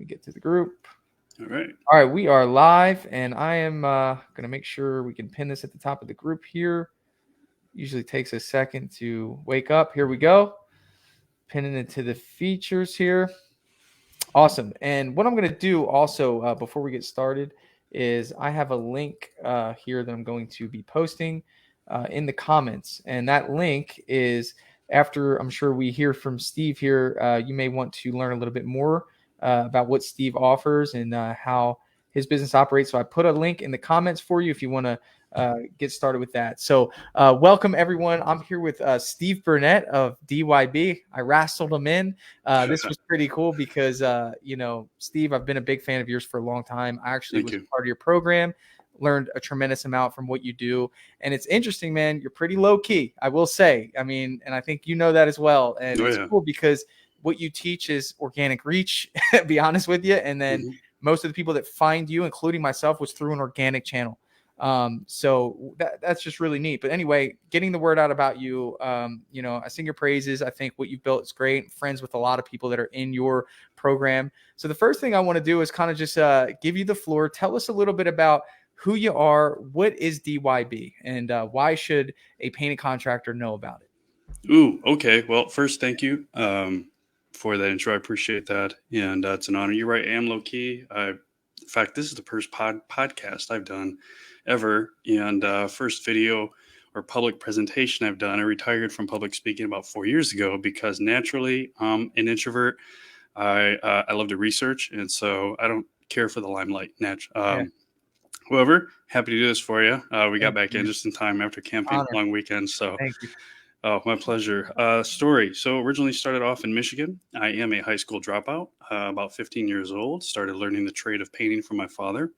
get to the group. All right. All right, we are live, and I am going to make sure we can pin this at the top of the group here. Usually takes a second to wake up. Here we go. Pinning it to the features here. Awesome. And what I'm going to do also before we get started is I have a link here that I'm going to be posting in the comments. And that link is after I'm sure we hear from Steve here, you may want to learn a little bit more about what Steve offers and how his business operates. So I put a link in the comments for you if you want to get started with that. So welcome everyone. I'm here with Steve Burnett of DYB. I wrestled him in. This was pretty cool because, Steve, I've been a big fan of yours for a long time. I actually was part of your program, learned a tremendous amount from what you do. And it's interesting, man. You're pretty low key, I will say. I mean, and I think you know that as well. And it's cool because what you teach is organic reach, be honest with you. And then most of the people that find you, including myself, was through an organic channel. So that's just really neat. But anyway, getting the word out about you, I sing your praises. I think what you've built is great. I'm friends with a lot of people that are in your program. So the first thing I want to do is kind of just give you the floor. Tell us a little bit about who you are. What is DYB, and why should a painting contractor know about it? Ooh, okay. Well, first, thank you for that intro. I appreciate that, and it's an honor. You're right. I am low key. In fact, this is the first podcast I've done ever, and first video or public presentation I've done. I retired from public speaking about 4 years ago because naturally I'm an introvert. I love to research, and so I don't care for the limelight. However, happy to do this for you. We got back in just in time after camping long weekend. So thank you. Oh, my pleasure. Story. So originally started off in Michigan. I am a high school dropout, about 15 years old. Started learning the trade of painting from my father.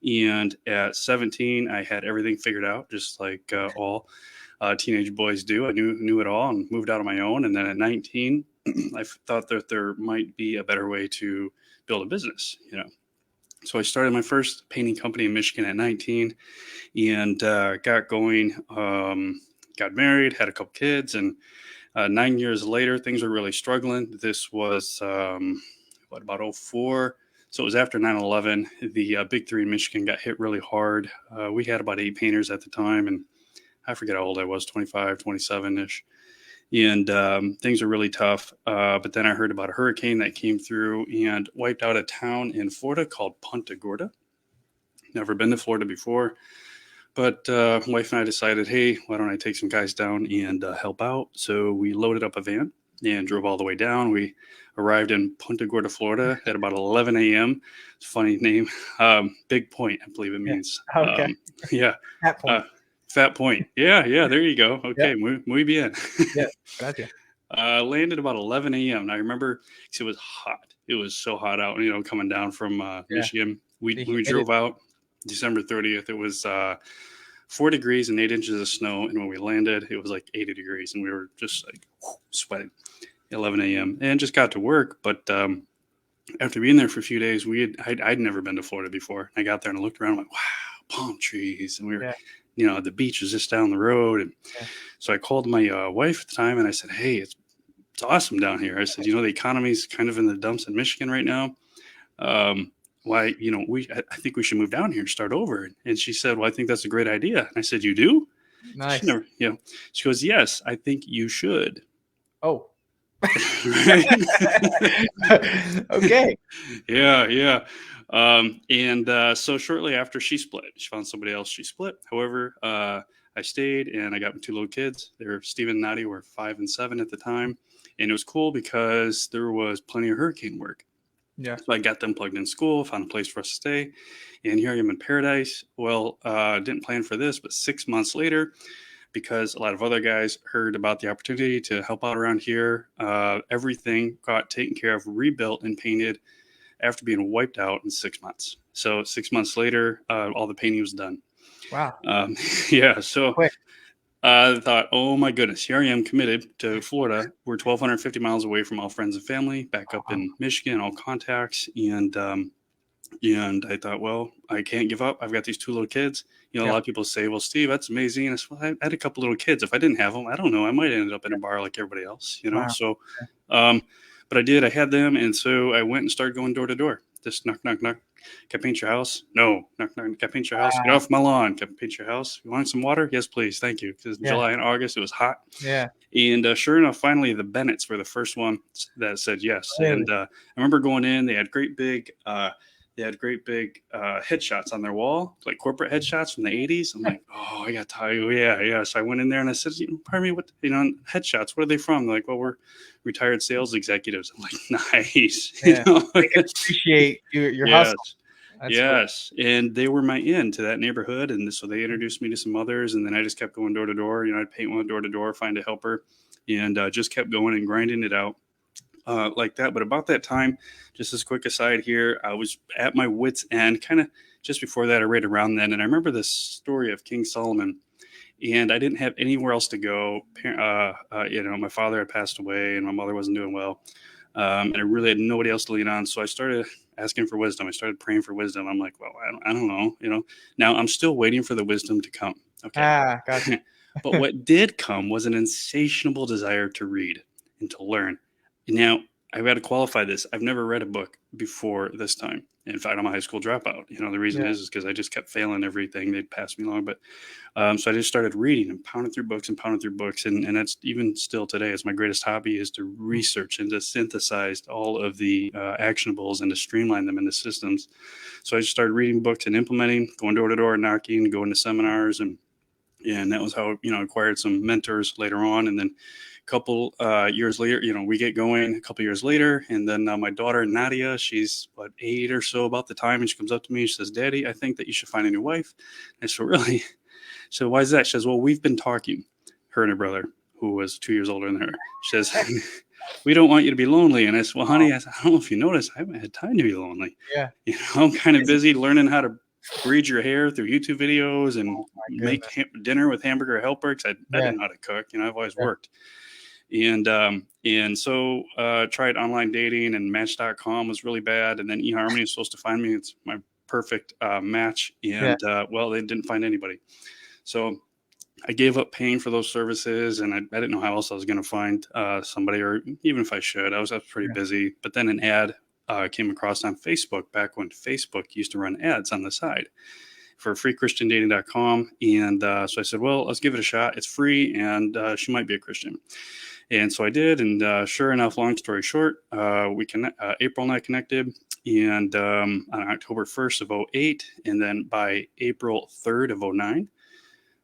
And at 17, I had everything figured out, just like all teenage boys do. I knew it all and moved out on my own. And then at 19, I thought that there might be a better way to build a business, So I started my first painting company in Michigan at 19 and got going. Got married, had a couple kids, and 9 years later, things were really struggling. This was, about 04? So it was after 9/11. The big three in Michigan got hit really hard. We had about 8 painters at the time, and I forget how old I was, 25, 27-ish. And things were really tough. But then I heard about a hurricane that came through and wiped out a town in Florida called Punta Gorda. Never been to Florida before. But my wife and I decided, hey, why don't I take some guys down and help out? So we loaded up a van and drove all the way down. We arrived in Punta Gorda, Florida at about 11 a.m. It's a funny name. Big Point, I believe it means. Okay. Fat Point. Fat Point. Yeah, there you go. Okay, muy bien. Yeah, gotcha. Landed about 11 a.m. And I remember it was hot. It was so hot out, coming down from Michigan. We drove out December 30th. It was 4 degrees and 8 inches of snow. And when we landed, it was like 80 degrees. And we were just like sweating. 11 a.m. and just got to work. But after being there for a few days, I'd never been to Florida before. I got there and I looked around. I'm like, wow, palm trees. And we were, the beach was just down the road. And so I called my wife at the time and I said, hey, it's awesome down here. I said, the economy's kind of in the dumps in Michigan right now. Why, I think we should move down here and start over. And she said, well, I think that's a great idea. And I said, you do? Nice. She goes, yes, I think you should. Oh. Okay. Yeah. So shortly after she split, she found somebody else. She split. However, I stayed and I got my 2 little kids. They were Steven and Nadia were 5 and 7 at the time. And it was cool because there was plenty of hurricane work. Yeah. So I got them plugged in school, found a place for us to stay. And here I am in paradise. Well, didn't plan for this, but 6 months later, because a lot of other guys heard about the opportunity to help out around here, everything got taken care of, rebuilt, and painted after being wiped out in 6 months. So 6 months later, all the painting was done. Wow. So I thought, oh my goodness, here I am committed to Florida. We're 1,250 miles away from all friends and family, back up in Michigan, all contacts. And I thought, well, I can't give up. I've got these 2 little kids. A lot of people say, well, Steve, that's amazing. And I said, well, I had a couple little kids. If I didn't have them, I don't know. I might end up in a bar like everybody else, Wow. So but I did. I had them, and so I went and started going door to door. Just knock, knock, knock. Can I paint your house? No. Knock, knock. Can I paint your house? Get Wow. off my lawn. Can I paint your house? You want some water? Yes, please. Thank you. Because Yeah. July and August, it was hot. Yeah. And sure enough, finally, the Bennetts were the first one that said yes. Really? And I remember going in; they had great big headshots on their wall, like corporate headshots from the '80s. I'm like, oh, I got to tell you, yeah. So I went in there and I said, pardon me, what, headshots? What are they from? They're like, well, we're retired sales executives. I'm like, nice. Yeah. They can appreciate your yes. hustle. That's yes. And they were my in to that neighborhood. And so they introduced me to some others. And then I just kept going door to door. I'd paint one door to door, find a helper, and just kept going and grinding it out like that. But about that time, just as quick aside here, I was at my wit's end, kind of just before that, or right around then. And I remember this story of King Solomon. And I didn't have anywhere else to go. My father had passed away and my mother wasn't doing well. And I really had nobody else to lean on. So I started asking for wisdom. I started praying for wisdom. I'm like, well, I don't know. Now I'm still waiting for the wisdom to come. Okay. gotcha. But what did come was an insatiable desire to read and to learn. Now, I've got to qualify this. I've never read a book before this time. In fact, I'm a high school dropout. The reason is because I just kept failing everything. They'd pass me along. But so I just started reading and pounding through books. And that's even still today. It's my greatest hobby is to research and to synthesize all of the actionables and to streamline them into systems. So I just started reading books and implementing, going door to door, knocking, going to seminars. And that was how, I acquired some mentors later on. And then couple years later, we get going a couple years later. And then my daughter, Nadia, she's 8 or so about the time. And she comes up to me, she says, Daddy, I think that you should find a new wife. And so really, so why is that? She says, well, we've been talking, her and her brother, who was 2 years older than her. She says, we don't want you to be lonely. And I said, well, honey, I don't know if you noticed, I haven't had time to be lonely. Yeah. I'm kind of busy learning how to braid your hair through YouTube videos and make dinner with hamburger helper. Because I didn't know how to cook. I've always worked. And so tried online dating, and Match.com was really bad. And then eHarmony is supposed to find me. It's my perfect match. And well, they didn't find anybody. So I gave up paying for those services, and I didn't know how else I was going to find somebody, or even if I should. I was pretty busy. But then an ad came across on Facebook back when Facebook used to run ads on the side for freechristiandating.com. And so I said, well, let's give it a shot. It's free, and she might be a Christian. And so I did, and sure enough, long story short, April and I connected, and on October 1st of 2008, and then by April 3rd of 2009,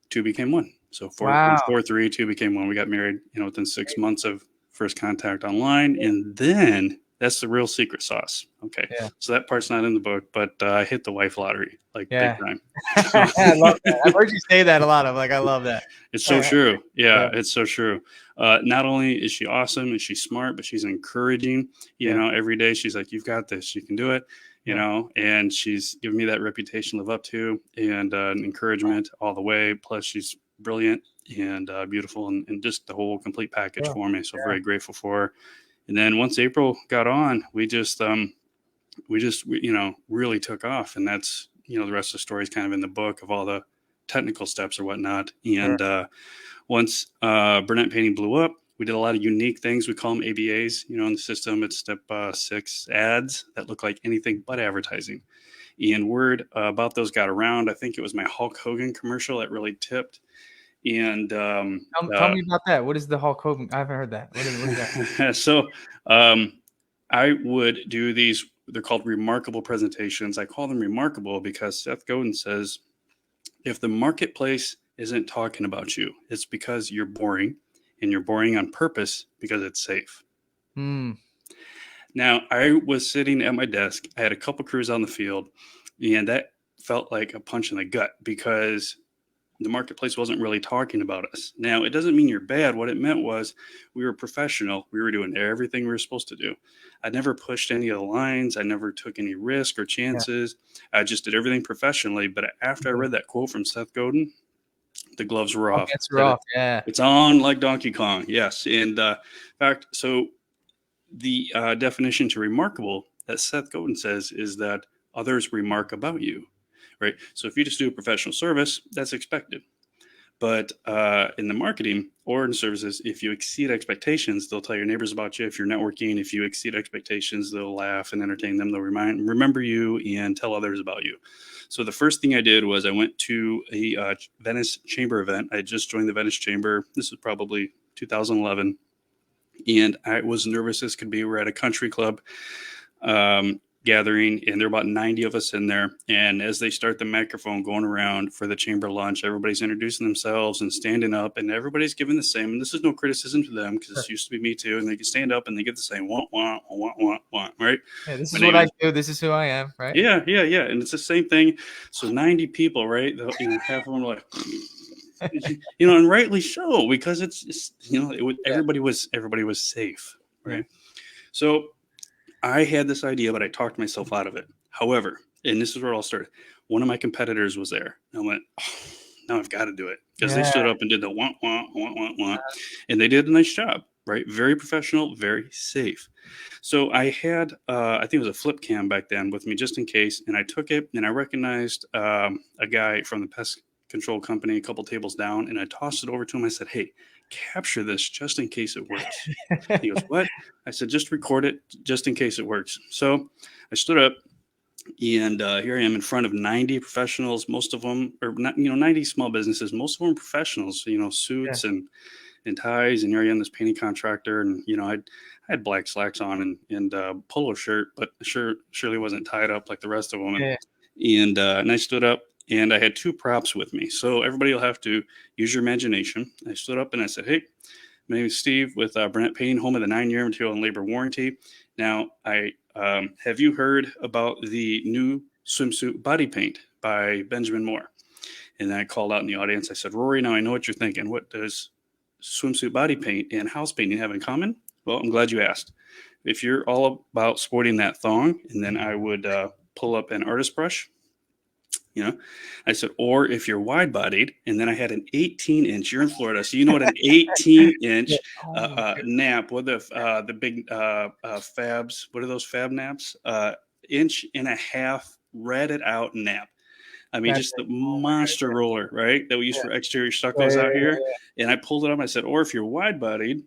two became one. So 4, 2 became one. We got married, within 6 months of first contact online, and then that's the real secret sauce. Okay, so that part's not in the book, but I hit the wife lottery big time. I love that. I've heard you say that a lot. I love that. It's so true. Yeah, it's so true. Not only is she awesome and she's smart, but she's encouraging. Every day she's like, "You've got this. You can do it." And she's given me that reputation to live up to, and encouragement all the way. Plus, she's brilliant and beautiful, and just the whole complete package for me. So very grateful for her. And then once April got on, we just really took off, and that's the rest of the story is kind of in the book of all the technical steps or whatnot. And once Burnett Painting blew up, we did a lot of unique things. We call them ABAs. In the system, it's step 6 ads that look like anything but advertising. And word about those got around. I think it was my Hulk Hogan commercial that really tipped. And tell me about that. What is the Hulk Hogan? I haven't heard that. What is that? So I would do these. They're called remarkable presentations. I call them remarkable because Seth Godin says, if the marketplace isn't talking about you, it's because you're boring, and you're boring on purpose because it's safe. Now, I was sitting at my desk. I had a couple crews on the field, and that felt like a punch in the gut because the marketplace wasn't really talking about us. Now, it doesn't mean you're bad. What it meant was we were professional. We were doing everything we were supposed to do. I never pushed any of the lines. I never took any risk or chances. I just did everything professionally. But after I read that quote from Seth Godin, the gloves were off. It's on like Donkey Kong. Yes. And in fact, so the definition to remarkable that Seth Godin says is that others remark about you. Right. So if you just do a professional service, that's expected. But in the marketing or in services, if you exceed expectations, they'll tell your neighbors about you. If you're networking, if you exceed expectations, they'll laugh and entertain them. They'll remember you and tell others about you. So the first thing I did was I went to a Venice Chamber event. I just joined the Venice Chamber. This was probably 2011. And I was nervous as could be. We're at a country club gathering, and there are about 90 of us in there. And as they start the microphone going around for the chamber lunch, everybody's introducing themselves and standing up, and everybody's giving the same. And this is no criticism to them, because this used to be me too. And they can stand up and they get the same want, right? Yeah, this is what I do. This is who I am, right? Yeah. And it's the same thing. So 90 people, right? Half of them are like, and rightly so, because it's everybody was safe, right? So I had this idea, but I talked myself out of it. However, and this is where it all started. One of my competitors was there. And I went, now I've got to do it, because they stood up and did the want, and they did a nice job, right? Very professional, very safe. So I had, I think it was a flip cam back then with me, just in case. And I took it, and I recognized a guy from the pest control company a couple tables down, and I tossed it over to him. I said, hey, capture this just in case it works. He goes, what? I said, just record it just in case it works. So I stood up, and here I am in front of 90 professionals, most of them, or 90 small businesses, most of them professionals, suits and ties. And here I am, this painting contractor, and I had black slacks on and polo shirt, but surely wasn't tied up like the rest of them. And I stood up, and I had two props with me. So everybody will have to use your imagination. I stood up and I said, hey, my name is Steve with Burnett Painting, home of the 9-year material and labor warranty. Now, have you heard about the new swimsuit body paint by Benjamin Moore? And then I called out in the audience. I said, Rory, now I know what you're thinking. What does swimsuit body paint and house painting have in common? Well, I'm glad you asked. If you're all about sporting that thong, and then I would pull up an artist brush. I said, or if you're wide bodied, and then I had an 18-inch, you're in Florida, so you know what an 18-inch nap, what the big fabs, what are those fab naps? Inch and a half ratted out nap. I mean, just the monster roller, right? That we use for exterior stuccos out here. And I pulled it up. I said, or if you're wide bodied,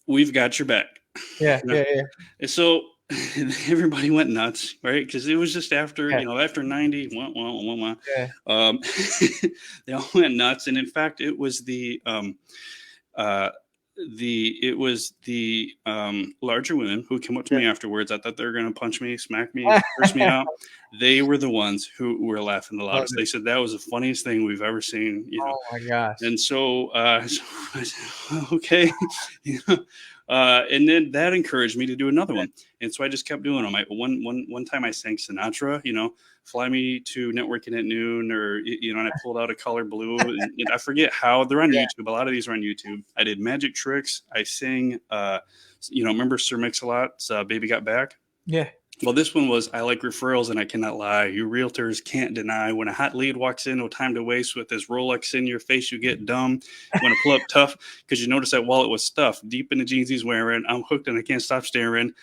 we've got your back. And so everybody went nuts, right? Because it was just after, after 90, they all went nuts. And in fact, it was the larger women who came up to me afterwards. I thought they were going to punch me, smack me, curse me out. They were the ones who were laughing the loudest. They said that was the funniest thing we've ever seen. Oh my gosh! And so I said, okay, and then that encouraged me to do another one. And so I just kept doing them. One time I sang Sinatra, Fly Me to Networking at Noon, or, and I pulled out a color blue. And I forget how. They're on YouTube. A lot of these are on YouTube. I did magic tricks. I sang, remember Sir Mix-a-Lot's Baby Got Back? Yeah. Well, this one was, I like referrals and I cannot lie. You realtors can't deny. When a hot lead walks in, no time to waste. With this Rolex in your face, you get dumb. You want to pull up tough because you notice that wallet was stuffed deep in the jeans he's wearing. I'm hooked and I can't stop staring.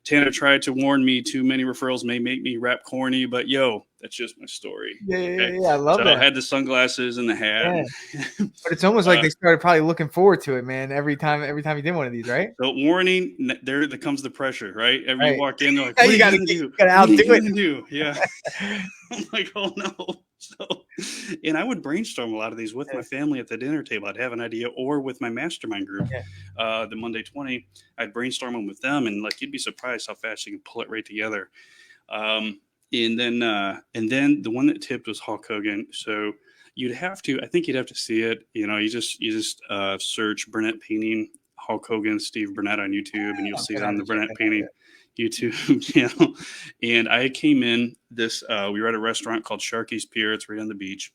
Tana tried to warn me too many referrals may make me rap corny, but that's just my story. Yeah, I love that. I had the sunglasses and the hat. But it's almost like they started probably looking forward to it, man. Every time you did one of these, right? So warning, there comes the pressure, right? You walk in, they're like, what you gotta do? You gotta outdo it. Yeah. I'm like, oh no. So, and I would brainstorm a lot of these with my family at the dinner table. I'd have an idea, or with my mastermind group, the Monday 20, I'd brainstorm them with them, and you'd be surprised how fast you can pull it right together. And then the one that tipped was Hulk Hogan. So I think you'd have to see it. You just search Burnett Painting, Hulk Hogan, Steve Burnett on YouTube, and you'll see it on the Burnett Painting YouTube channel. And I came in we were at a restaurant called Sharky's Pier. It's right on the beach.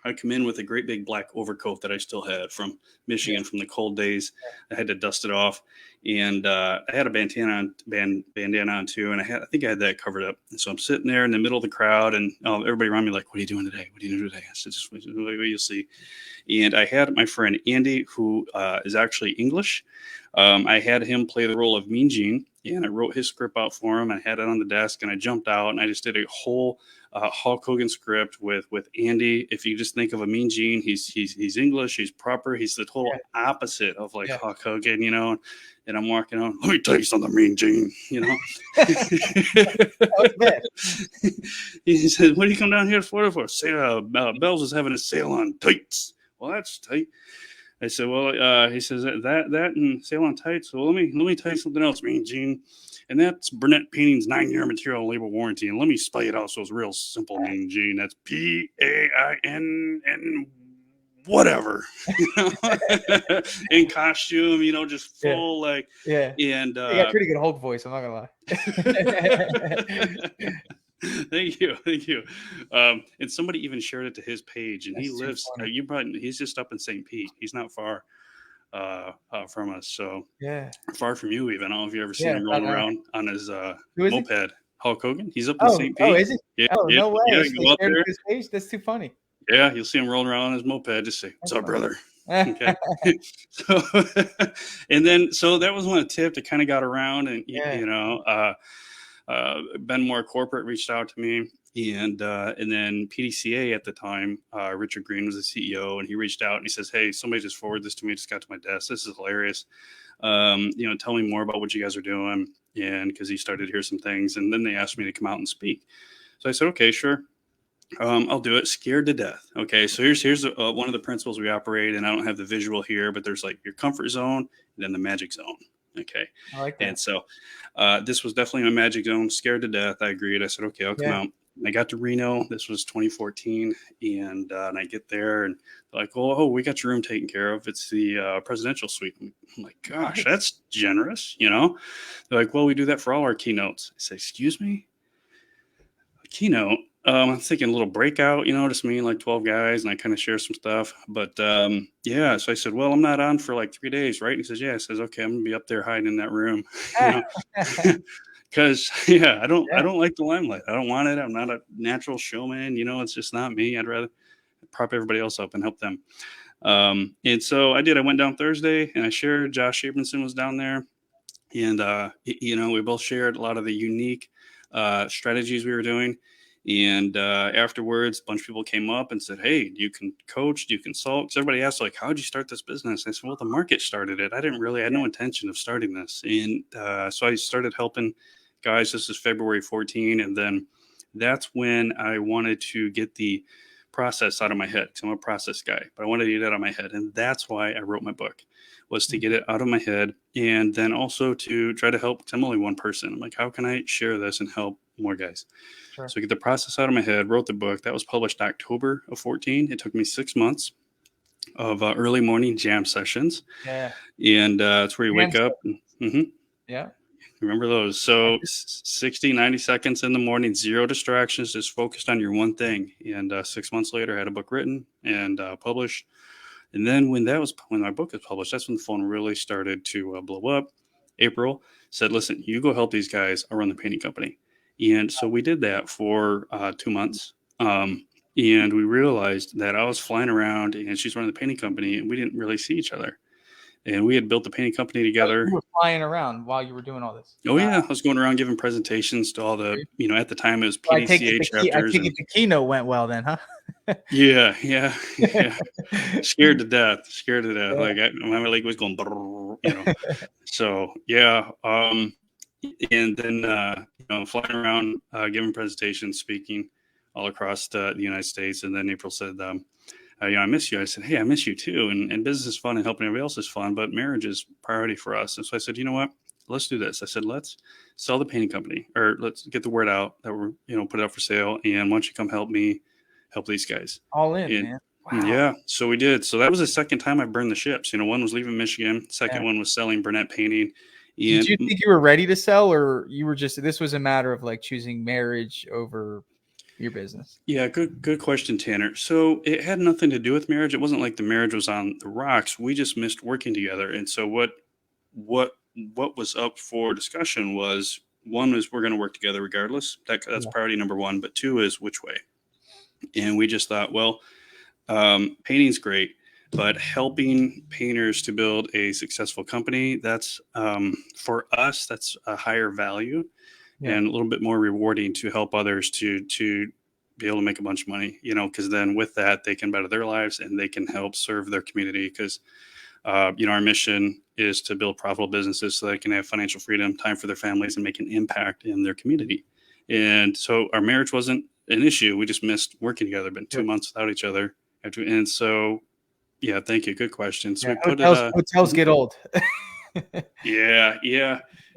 I come in with a great big black overcoat that I still had from Michigan from the cold days. I had to dust it off. And I had a bandana on too, and I think I had that covered up. And so I'm sitting there in the middle of the crowd, and everybody around me like, "What are you doing today? What are you doing today?" I said, "Just wait, you'll see." And I had my friend Andy, who is actually English. I had him play the role of Mean Gene, and I wrote his script out for him. I had it on the desk, and I jumped out, and I just did a whole Hulk Hogan script with Andy. If you just think of a Mean Gene, he's English, he's proper, he's the total opposite of like Hulk Hogan, you know. And I'm walking on. Let me tell you something, Mean Gene. You know. He said, "What do you come down here to Florida for?" Say, Bell's is having a sale on tights. Well, that's tight. I said, "Well," he says, that and sale on tights. Well, let me tell you something else, Mean Gene. And that's Burnett Painting's 9-year material labor warranty. And let me spell it out so it's real simple, Mean Gene. That's PAINN whatever. In costume, you know, just full like And you got pretty good Hulk voice, I'm not gonna lie. Thank you. And somebody even shared it to his page, and he lives. He's just up in St. Pete. He's not far from us, so far from you even. I don't know if you ever seen him rolling around on his moped. Hulk Hogan. He's up in St. Pete. Oh, is he? No way. Yeah, go up there. His page? That's too funny. Yeah, you'll see him rolling around on his moped. Just say, "What's up, brother?" Okay. So, and then so that was one tip that kind of got around, and you know. Benmore Corporate reached out to me, and then PDCA at the time, Richard Green was the CEO, and he reached out and he says, "Hey, somebody just forwarded this to me. Just got to my desk. This is hilarious. You know, tell me more about what you guys are doing." And because he started to hear some things, and then they asked me to come out and speak. So I said, "Okay, sure. I'll do it." Scared to death. Okay, so here's one of the principles we operate, and I don't have the visual here, but there's like your comfort zone and then the magic zone. Okay. I like that. And so this was definitely my magic zone. Scared to death. I agreed. I said, "Okay, I'll come out." I got to Reno. This was 2014. And I get there and they're like, "Oh, we got your room taken care of. It's the presidential suite." I'm like, "Gosh, that's generous." You know, they're like, "Well, we do that for all our keynotes." I say, "Excuse me? A keynote?" I'm thinking a little breakout, you know, just me and like 12 guys, and I kind of share some stuff. But yeah, so I said, "Well, I'm not on for like 3 days, right?" And he says, "Yeah." I says, "Okay, I'm gonna be up there hiding in that room," you know, because I don't like the limelight. I don't want it. I'm not a natural showman, you know. It's just not me. I'd rather prop everybody else up and help them. And so I did. I went down Thursday and I shared. Josh Abramson was down there, and you know, we both shared a lot of the unique strategies we were doing. And afterwards, a bunch of people came up and said, "Hey, you can coach, do you consult?" Because everybody asked, like, "How'd you start this business?" I said, "Well, the market started it. I had no intention of starting this." And so I started helping guys. This is February 14. And then that's when I wanted to get the process out of my head, because I'm a process guy, but I wanted to get it out of my head. And that's why I wrote my book, was to get it out of my head. And then also to try to help, because I'm only one person. I'm like, how can I share this and help more guys? Sure. So I get the process out of my head, wrote the book. That was published October of 14. It took me 6 months of early morning jam sessions. Yeah. And it's where you wake up. Yeah. Remember those? So 60, 90 seconds in the morning, zero distractions, just focused on your one thing. And 6 months later, I had a book written and published. And then when my book was published, that's when the phone really started to blow up. April said, "Listen, you go help these guys. I'll run the painting company." And so we did that for 2 months. And we realized that I was flying around and she's running the painting company, and we didn't really see each other. And we had built the painting company together. You were flying around while you were doing all this. Oh, yeah. I was going around giving presentations to all the, you know, at the time it was PDCA chapters. I think the keynote went well then, huh? Yeah. Scared to death. Like my leg was going, you know. So yeah. And then you know, flying around, giving presentations, speaking all across the United States. And then April said, "You know, I miss you." I said, "Hey, I miss you too. And business is fun and helping everybody else is fun, but marriage is priority for us." And so I said, "You know what? Let's do this." I said, "Let's sell the painting company, or let's get the word out that we're, you know, put it up for sale. And why don't you come help me help these guys?" All in, man. Wow. Yeah. So we did. So that was the second time I burned the ships. You know, one was leaving Michigan. Second one was selling Burnett Painting. Did you think you were ready to sell, or you were just, this was a matter of like choosing marriage over your business? Yeah, good question, Tanner. So it had nothing to do with marriage. It wasn't like the marriage was on the rocks. We just missed working together. And so what what was up for discussion was, one is we're going to work together regardless. That's Yeah. priority number one. But two is which way. And we just thought, well, painting's great, but helping painters to build a successful company, that's for us, that's a higher value Yeah. and a little bit more rewarding to help others to be able to make a bunch of money, because then with that, they can better their lives and they can help serve their community. Because, our mission is to build profitable businesses so they can have financial freedom, time for their families, and make an impact in their community. And so our marriage wasn't an issue. We just missed working together, been 2 months without each other. And so, yeah, thank you. Good question. So Yeah. we put it, Hotels get old. yeah,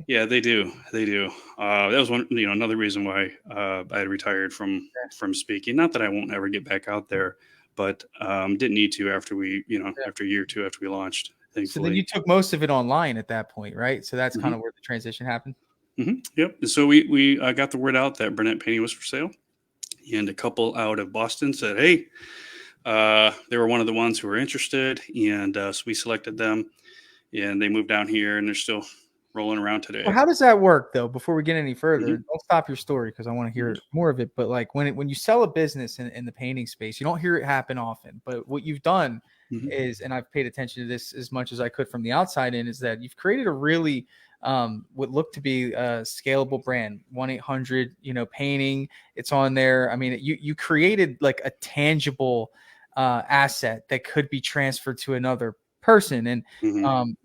they do. They do. That was one, another reason why I had retired from speaking. Not that I won't ever get back out there, but didn't need to after we, after a year or two after we launched. So then Thankfully. you took most of it online at that point, right? So that's kind Mhm. of where the transition happened. Yep. So we got the word out that Burnett painting was for sale, and a couple out of Boston said, "Hey," they were one of the ones who were interested, and so we selected them, and they moved down here, and they're still rolling around today. Well, how does that work though? Before we get any further, Mhm. don't stop your story because I want to hear more of it. But like when you sell a business in the painting space, you don't hear it happen often. But what you've done Mhm. is, and I've paid attention to this as much as I could from the outside in, is that you've created a really what looked to be a scalable brand. 1-800, painting. It's on there. I mean, you created like a tangible asset that could be transferred to another person, and Mhm.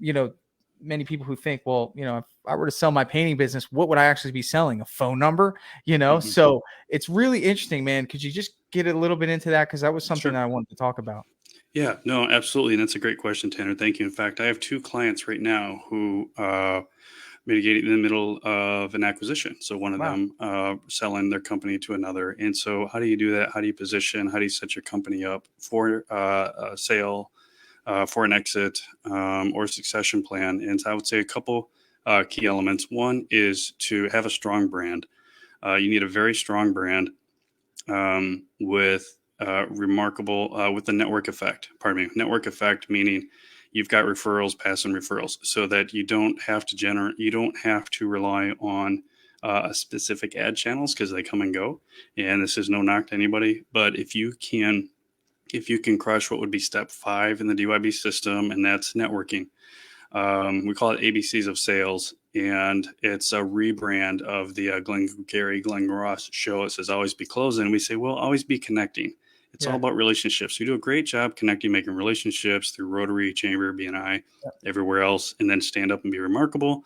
many people who think, well, if I were to sell my painting business, what would I actually be selling? A phone number, Mhm. So it's really interesting, man. Could you just get a little bit into that? Because that was something Sure. that I wanted to talk about. Yeah, no, absolutely. And that's a great question, Tanner. Thank you. In fact, I have two clients right now who mitigated in the middle of an acquisition. So one of Wow. them selling their company to another. And so how do you do that? How do you position? How do you set your company up for a sale, for an exit, or succession plan? And so I would say a couple key elements. One is to have a strong brand. You need a very strong brand with remarkable with the network effect. Pardon me, network effect meaning you've got referrals, passing referrals, so that you don't have to rely on a specific ad channels because they come and go. And this is no knock to anybody, but if you can crush what would be step 5 in the DYB system, and that's networking. We call it ABCs of sales, and it's a rebrand of the Glenn Ross show. It says always be closing. We say, well, always be connecting. It's all Yeah. about relationships. We do a great job connecting, making relationships through Rotary, Chamber, BNI, everywhere else, and then stand up and be remarkable.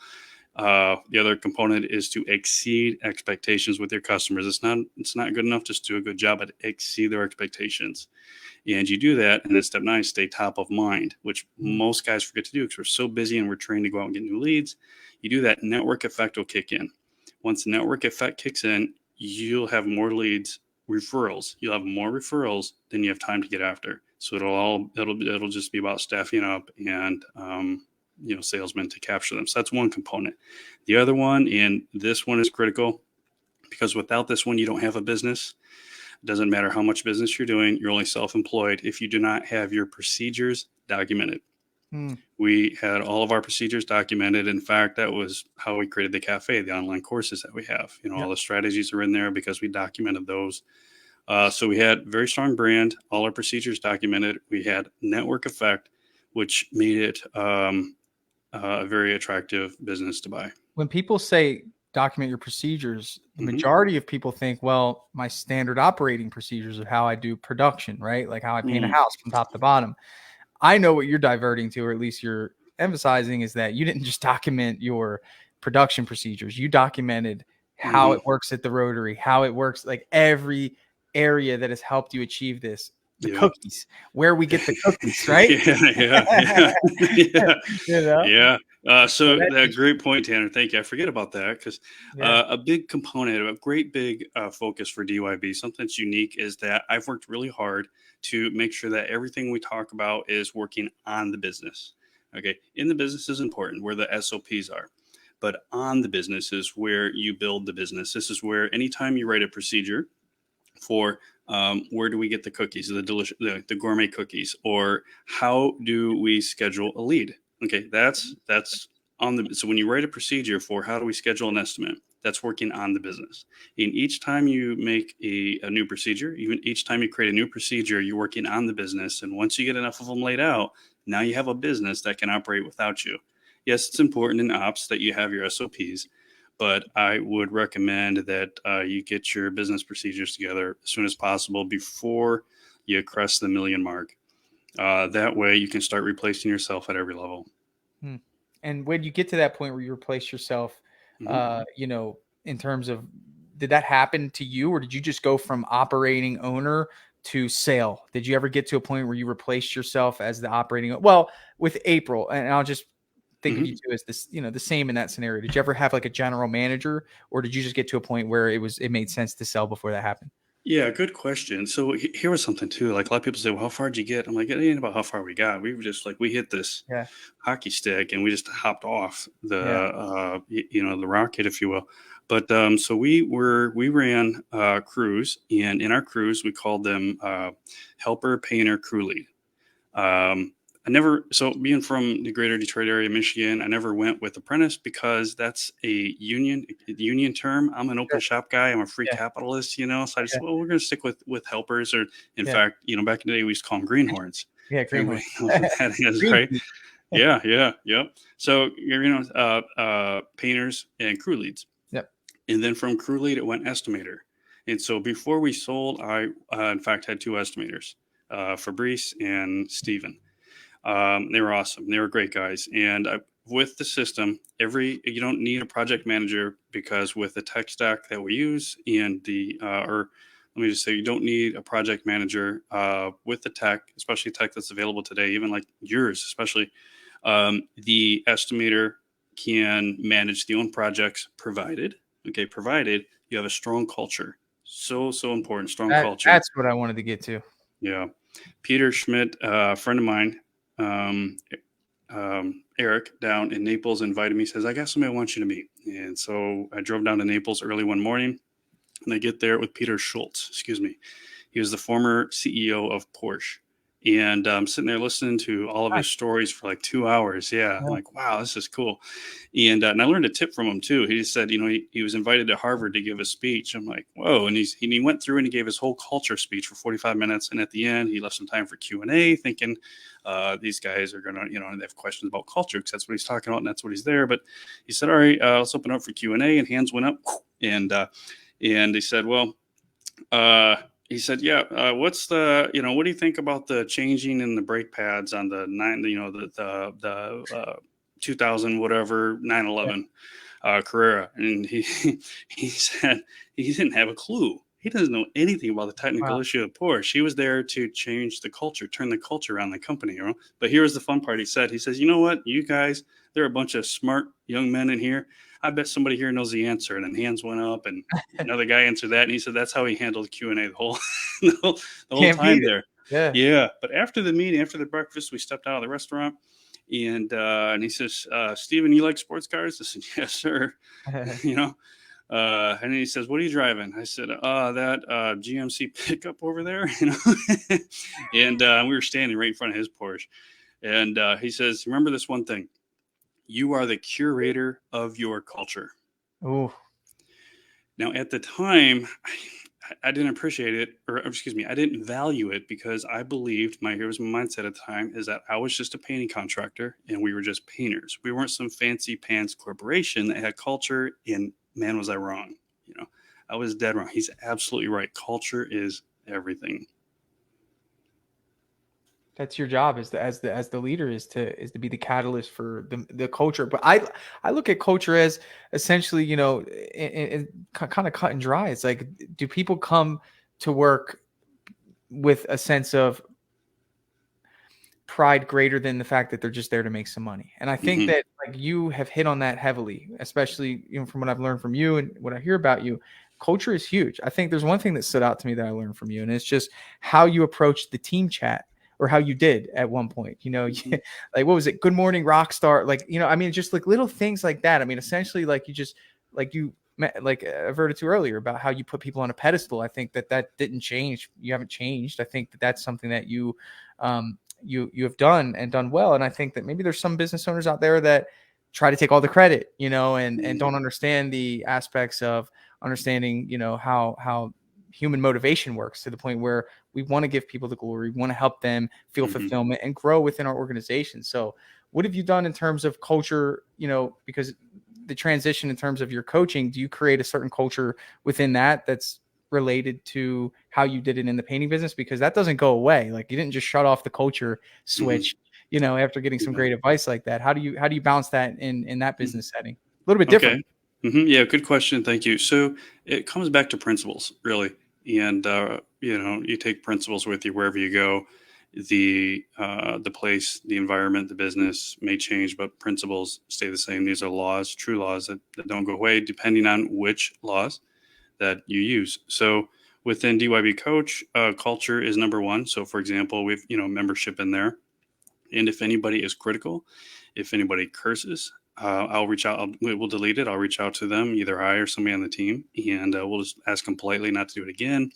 The other component is to exceed expectations with your customers. It's not good enough just to do a good job, but exceed their expectations. And you do that, and then step 9, stay top of mind, which most guys forget to do because we're so busy and we're trained to go out and get new leads. You do that, network effect will kick in. Once the network effect kicks in, you'll have more leads, referrals. You'll have more referrals than you have time to get after. So it'll just be about staffing up and salesmen to capture them. So that's one component. The other one, and this one is critical, because without this one, you don't have a business. It doesn't matter how much business you're doing, you're only self-employed if you do not have your procedures documented. We had all of our procedures documented. In fact, that was how we created the cafe, the online courses that we have. All the strategies are in there because we documented those. So we had very strong brand, all our procedures documented. We had network effect, which made it a very attractive business to buy. When people say document your procedures, the Mhm. majority of people think, well, my standard operating procedures of how I do production, right? Like how I paint a Mm. house from top to bottom. I know what you're diverting to, or at least you're emphasizing, is that you didn't just document your production procedures. You documented how Mhm. it works at the Rotary, how it works, like every area that has helped you achieve this. The Yep. cookies, where we get the cookies, right? Yeah. You know? Yeah. So So that that just, great point, Tanner. Thank you. I forget about that because yeah. a big component, a great big focus for DYB, something that's unique, is that I've worked really hard to make sure that everything we talk about is working on the business. Okay. In the business is important, where the SOPs are. But on the business is where you build the business. This is where anytime you write a procedure for where do we get the cookies, the gourmet cookies, or how do we schedule a lead? Okay, that's So when you write a procedure for how do we schedule an estimate, that's working on the business. And each time you make a new procedure, even each time you create a new procedure, you're working on the business. And once you get enough of them laid out, now you have a business that can operate without you. Yes, it's important in ops that you have your SOPs, but I would recommend that you get your business procedures together as soon as possible before you crest the million mark. That way you can start replacing yourself at every level. Hmm. And when you get to that point where you replace yourself, Mm-hmm. in terms of, did that happen to you, or did you just go from operating owner to sale? Did you ever get to a point where you replaced yourself as the operating? Well, with April, and I'll just think of you Mm-hmm. two as this, the same in that scenario. Did you ever have like a general manager, or did you just get to a point where it made sense to sell before that happened? Yeah, good question. So here was something too. Like a lot of people say, "Well, how far did you get?" I'm like, "It ain't about how far we got. We were just like we hit this Yeah, hockey stick and we just hopped off the yeah, the rocket, if you will." But so we ran crews, and in our crews we called them helper, painter, crew lead. I never, so being from the greater Detroit area, Michigan, I never went with apprentice because that's a union term. I'm an open sure, shop guy. I'm a free yeah, capitalist, you know. So I just, yeah, well, we're going to stick with helpers, or in yeah, fact, back in the day we used to call them greenhorns. yeah. If everybody Greenhorn, knows what that is, green. right? Yeah, yeah, yep. So painters and crew leads, Yep. and then from crew lead it went estimator. And so before we sold, I in fact had two estimators, Fabrice and Steven. They were awesome. They were great guys. And with the system, you don't need a project manager because with the tech stack that we use and or let me just say, you don't need a project manager with the tech, especially tech that's available today, even like yours, especially. The estimator can manage the own projects provided you have a strong culture. So important, strong culture. That's what I wanted to get to. Yeah. Peter Schmidt, a friend of mine, um, Eric down in Naples invited me, says, I got somebody I want you to meet. And so I drove down to Naples early one morning and I get there with Peter Schultz, excuse me. He was the former CEO of Porsche. And I'm sitting there listening to all of his Nice. stories for like 2 hours. Yeah. I'm Yeah. like, wow, this is cool. And I learned a tip from him too. He just said, he was invited to Harvard to give a speech. I'm like, whoa. And he went through and he gave his whole culture speech for 45 minutes. And at the end, he left some time for Q&A thinking these guys are going to, they have questions about culture because that's what he's talking about and that's what he's there. But he said, all right, let's open up for Q&A, and hands went up. And he said, well, he said, yeah, what's what do you think about the changing in the brake pads on the 2000, whatever, 911 Carrera? And he said he didn't have a clue. He doesn't know anything about the technical Wow. issue of Porsche. He was there to change the culture, turn the culture around the company. But here's the fun part. He says, you know what, you guys, there are a bunch of smart young men in here. I bet somebody here knows the answer. And then hands went up, and another guy answered that. And he said that's how he handled Q&A the whole Can't beat time it. there. Yeah. Yeah. But after the meeting, after the breakfast, we stepped out of the restaurant. And he says, Steven, you like sports cars? I said, yes, sir. you know, and then he says, what are you driving? I said, that GMC pickup over there, and we were standing right in front of his Porsche. And he says, remember this one thing: you are the curator of your culture. Ooh. Now, at the time, I didn't appreciate it, or excuse me, I didn't value it because I believed here was my mindset at the time is that I was just a painting contractor and we were just painters. We weren't some fancy pants corporation that had culture. And man, was I wrong. I was dead wrong. He's absolutely right. Culture is everything. That's your job as the leader, is to be the catalyst for the culture. But I look at culture as essentially, kind of cut and dry. It's like, do people come to work with a sense of pride greater than the fact that they're just there to make some money? And I think Hmm. that, like, you have hit on that heavily, especially, from what I've learned from you and what I hear about you. Culture is huge. I think there's one thing that stood out to me that I learned from you, and it's just how you approach the team chat, or how you did at one point. Hmm. Like, what was it? Good morning, rock star. Like, I mean, just like little things like that. I mean, essentially, like, you just, like, like I averted to earlier about how you put people on a pedestal. I think that didn't change. You haven't changed. I think that that's something that you have done, and done well. And I think that maybe there's some business owners out there that try to take all the credit, and don't understand the aspects of understanding, how human motivation works, to the point where we want to give people the glory, we want to help them feel fulfillment and grow within our organization. So what have you done in terms of culture, because the transition in terms of your coaching, do you create a certain culture within that's related to how you did it in the painting business? Because that doesn't go away. Like, you didn't just shut off the culture switch, after getting some great advice like that. How do you balance that in that business setting? A little bit different. Yeah, good question. Thank you. So it comes back to principles, really. And, you take principles with you wherever you go. The place, the environment, the business may change, but principles stay the same. These are laws, true laws that don't go away, depending on which laws that you use. So within DYB Coach, culture is number one. So for example, we've, membership in there. And if anybody is critical, if anybody curses, I'll reach out. We'll delete it. I'll reach out to them, either I or somebody on the team, and we'll just ask them politely not to do it again.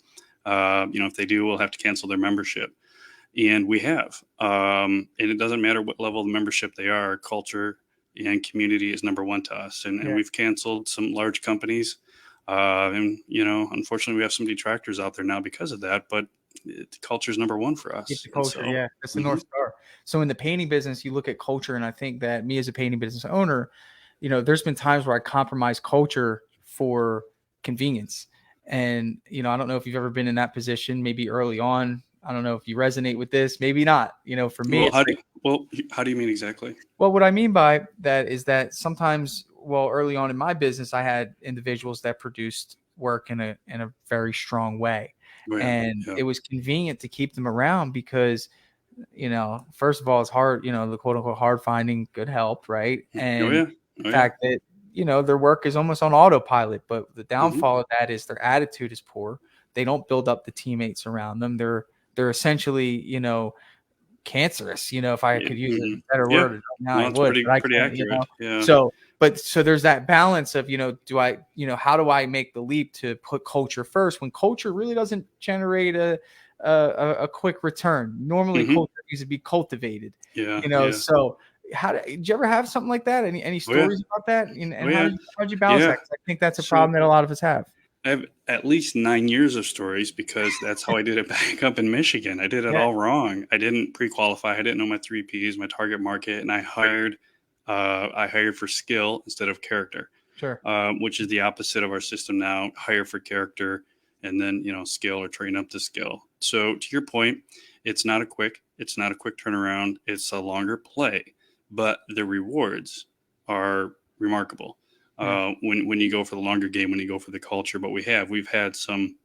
If they do, we'll have to cancel their membership. And we have. And it doesn't matter what level of membership they are. Culture and community is number one to us. And we've canceled some large companies. Unfortunately, we have some detractors out there now because of that. But culture is number one for us. Keep the culture, that's the North Star. So in the painting business, you look at culture, and I think that me as a painting business owner, there's been times where I compromise culture for convenience. And, I don't know if you've ever been in that position, maybe early on. I don't know if you resonate with this, maybe not. For me, how do you mean exactly? Well, what I mean by that is that sometimes, early on in my business, I had individuals that produced work in a very strong way. It was convenient to keep them around because, first of all, it's hard, the quote unquote hard finding good help. Right. And the fact that, their work is almost on autopilot, but the downfall of that is their attitude is poor. They don't build up the teammates around them. They're essentially, cancerous, if I could use a better word right now, I would. Pretty accurate. So there's that balance of, how do I make the leap to put culture first when culture really doesn't generate a quick return? Normally culture needs to be cultivated, so did you ever have something like that? Any stories about that? And how'd you balance that? 'Cause I think that's a problem that a lot of us have. I have at least 9 years of stories because that's how I did it back up in Michigan. I did it all wrong. I didn't pre-qualify. I didn't know my 3 Ps, my target market, and I hired for skill instead of character. Sure. Which is the opposite of our system now. Hire for character and then, skill or train up to skill. So to your point, it's not a quick turnaround. It's a longer play, but the rewards are remarkable. When you go for the longer game, when you go for the culture, but we've had some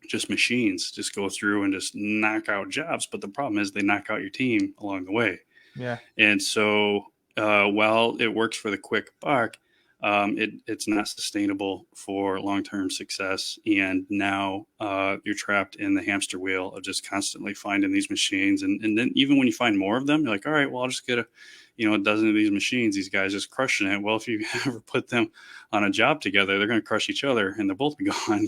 just machines just go through and just knock out jobs. But the problem is they knock out your team along the way. Yeah. And so while it works for the quick buck, it's not sustainable for long-term success. And now you're trapped in the hamster wheel of just constantly finding these machines. And then even when you find more of them, you're like, all right, well, I'll just get a dozen of these machines. These guys just crushing it. Well, if you ever put them on a job together, they're going to crush each other and they'll both be gone,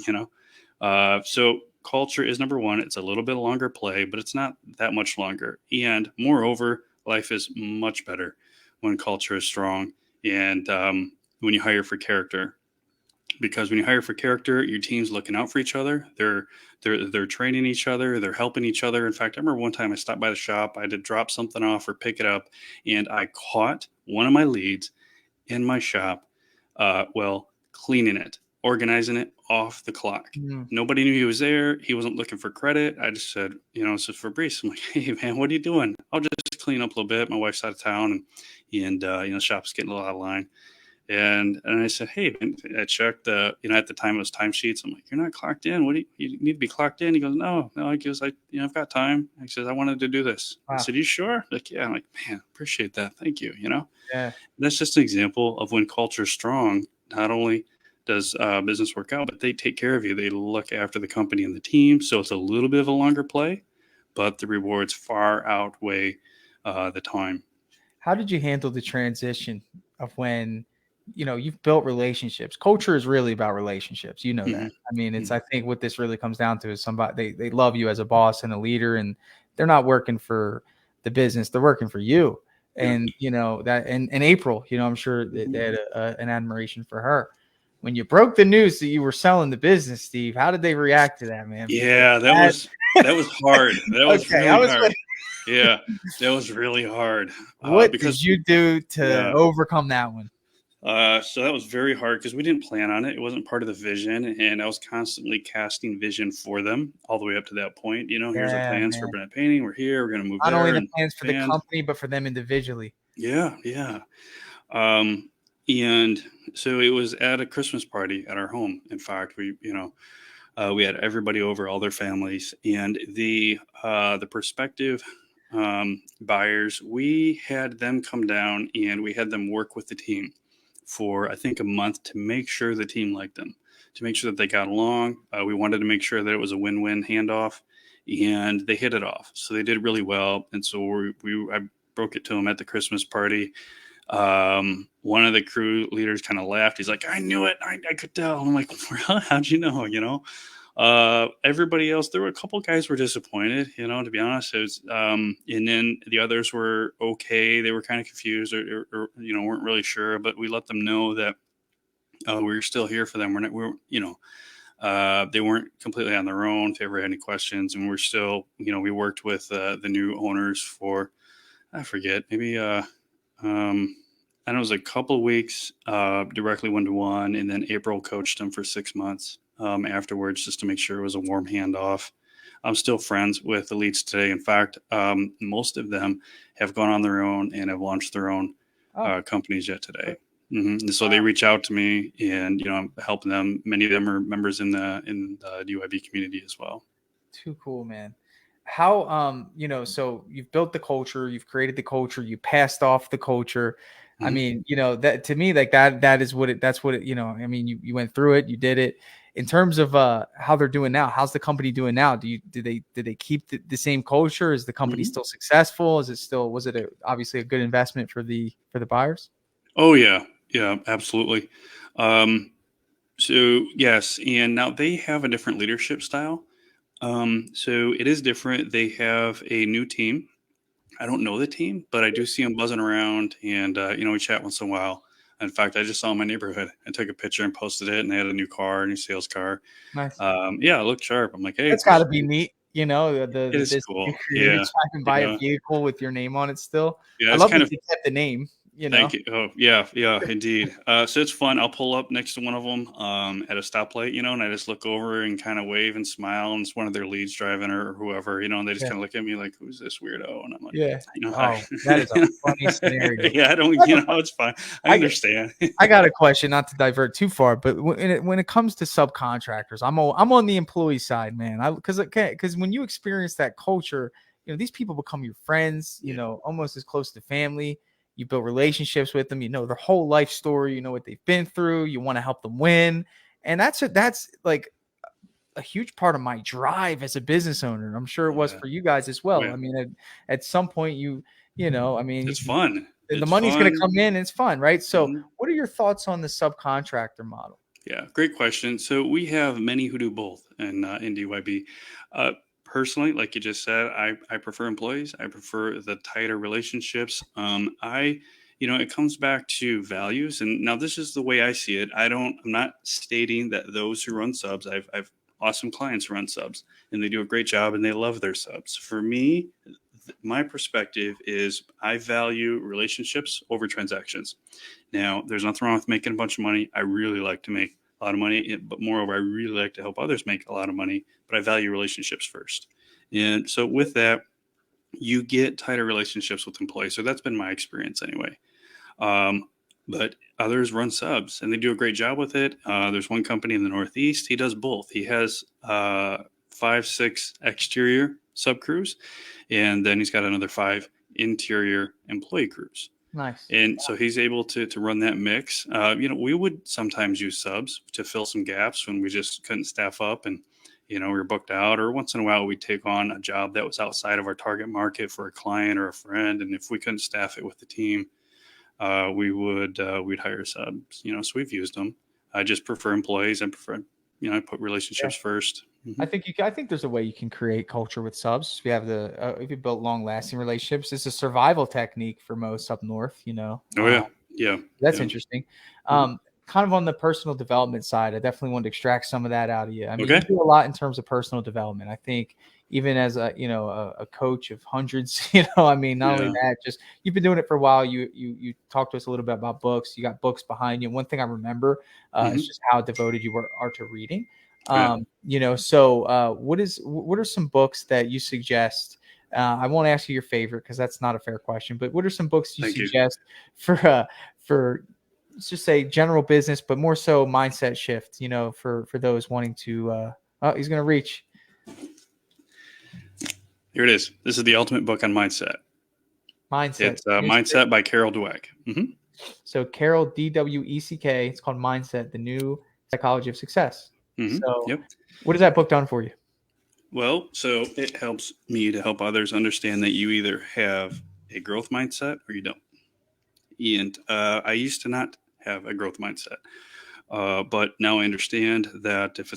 So culture is number one. It's a little bit longer play, but it's not that much longer. And moreover, life is much better when culture is strong and when you hire for character. Because when you hire for character, your team's looking out for each other. They're training each other. They're helping each other. In fact, I remember one time I stopped by the shop. I had to drop something off or pick it up, and I caught one of my leads in my shop, cleaning it, organizing it off the clock. Nobody knew he was there. He wasn't looking for credit. I just said, this is Fabrice. I'm like, hey man, what are you doing? I'll just clean up a little bit. My wife's out of town, and the shop's getting a little out of line. And I said, hey, man, I checked, at the time it was timesheets. I'm like, you're not clocked in. What do you need to be clocked in? He goes, no. I guess I've got time. He says, I wanted to do this. Wow. I said, you sure? Like, yeah. I'm like, man, appreciate that. Thank you. Yeah. That's just an example of when culture is strong. Not only does business work out, but they take care of you. They look after the company and the team. So it's a little bit of a longer play, but the rewards far outweigh the time. How did you handle the transition of when, you've built relationships? Culture is really about relationships. That. I mean, I think what this really comes down to is somebody, they love you as a boss and a leader, and they're not working for the business. They're working for you. Yeah. And, that, and April, I'm sure that Mhm. they had an admiration for her. When you broke the news that you were selling the business, Steve, how did they react to that, man? Because Yeah, that was hard. That was okay, I really was hard. Yeah, that was really hard, what did because you do to yeah. overcome that one? So that was very hard because we didn't plan on it. It wasn't part of the vision, and I was constantly casting vision for them all the way up to that point. Here's our Yeah, plans for man. Burnett Painting. We're here. We're going to move Not only there the and plans for the expand. company, but for them individually. Yeah, yeah. Um, and so it was at a Christmas party at our home. In fact, we had everybody over, all their families, and the prospective buyers. We had them come down, and we had them work with the team for I think a month to make sure the team liked them, to make sure that they got along. We wanted to make sure that it was a win-win handoff, and they hit it off. So they did really well, and so I broke it to them at the Christmas party. One of the crew leaders kind of laughed. He's like, "I knew it. I could tell." I'm like, "How'd you know?" Everybody else, there were a couple guys were disappointed, to be honest. It was, and then the others were okay. They were kind of confused or weren't really sure, but we let them know that we were still here for them. They weren't completely on their own if they ever had any questions. And we're still, we worked with the new owners for, I forget, maybe, I know it was a couple weeks, directly 1-to-1, and then April coached them for 6 months afterwards, just to make sure it was a warm handoff. I'm still friends with the leads today. In fact, most of them have gone on their own and have launched their own Oh, companies yet today. And so they reach out to me, and I'm helping them. Many of them are members in the DYB community as well. too cool, man. How so you've built the culture, you've created the culture, you passed off the culture. I Mhm. mean, that to me, like that is what it that's what it, I mean, you went through it, you did it. In terms of how they're doing now, how's the company doing now? Did they keep the same culture? Is the company Mhm. still successful? Was it obviously a good investment for the buyers? Oh yeah, yeah, absolutely. Um, so yes, and now they have a different leadership style. So it is different. They have a new team. I don't know the team, but I do see them buzzing around, and we chat once in a while. In fact, I just saw in my neighborhood. I took a picture and posted it, and they had a new car, a new sales car. Nice. Yeah, it looked sharp. I'm like, hey, That's got to be neat. it The is business you cool. created, Yeah, driving by a yeah, vehicle with your name on it still. yeah. I It's love kind that of they kept the name. Thank you. Oh, yeah, yeah, indeed. So it's fun. I'll pull up next to one of them at a stoplight, and I just look over and kind of wave and smile, and it's one of their leads driving or whoever, and they just Yeah. kind of look at me like, "Who's this weirdo?" And I'm like, Yeah. Hi. Oh, that is a funny scenario. Yeah, I don't, I got a it's fine. I I got understand. I got a question, not to divert too far, but when it comes to subcontractors, I'm on the employee side, man. Because when you experience that culture, these people become your friends, Yeah, almost as close to family. You build relationships with them, you know their whole life story, you know what they've been through, you want to help them win. And that's like a huge part of my drive as a business owner. I'm sure it oh was yeah, for you guys as oh well. yeah. I mean, at some point I mean, It's fun. the It's money's going to fun. come in and it's fun, right? So, Mhm. what are your thoughts on the subcontractor model? Yeah, great question. So we have many who do both in DYB. Uh, Personally, like you just said, I prefer employees. I prefer the tighter relationships. It comes back to values. And now this is the way I see it. I'm not stating that those who run subs, I've awesome clients who run subs and they do a great job and they love their subs. For me, my perspective is I value relationships over transactions. Now, there's nothing wrong with making a bunch of money. I really like to make a lot of money, but moreover, I really like to help others make a lot of money, but I value relationships first. And so, with that, you get tighter relationships with employees. So, that's been my experience anyway. Um, but others run subs and they do a great job with it. There's one company in the Northeast, he does both. He has 5, 6 exterior sub crews, and then he's got another 5 interior employee crews. Nice. And so he's able to run that mix. We would sometimes use subs to fill some gaps when we just couldn't staff up and, we were booked out. Or once in a while, we'd take on a job that was outside of our target market for a client or a friend. And if we couldn't staff it with the team, we'd hire subs. So we've used them. I just prefer employees. I prefer, I put Yeah. relationships first. I think I think there's a way you can create culture with subs. If you have if you built long lasting relationships, it's a survival technique for most up north. Oh yeah, yeah, That's yeah. interesting. Mhm. Kind of on the personal development side, I definitely want to extract some of that out of you. I mean, you Okay. do a lot in terms of personal development. I think even as a coach of hundreds, I mean, not only Yeah. that, just you've been doing it for a while. You talked to us a little bit about books. You got books behind you. One thing I remember is Hmm. just how devoted you are to reading. Yeah. What are some books that you suggest? I won't ask you your favorite because that's not a fair question. But what are some books you Thank you. suggest for let's just say general business, but more so mindset shift? For those wanting to. Oh, he's gonna reach Here it is. This is the ultimate book on mindset. mindset. It's Mindset by Carol Dweck. So Carol Dweck. It's called Mindset: The New Psychology of Success. So, Yep. what has that book done for you? Well, so it helps me to help others understand that you either have a growth mindset or you don't. And I used to not have a growth mindset, but now I understand that if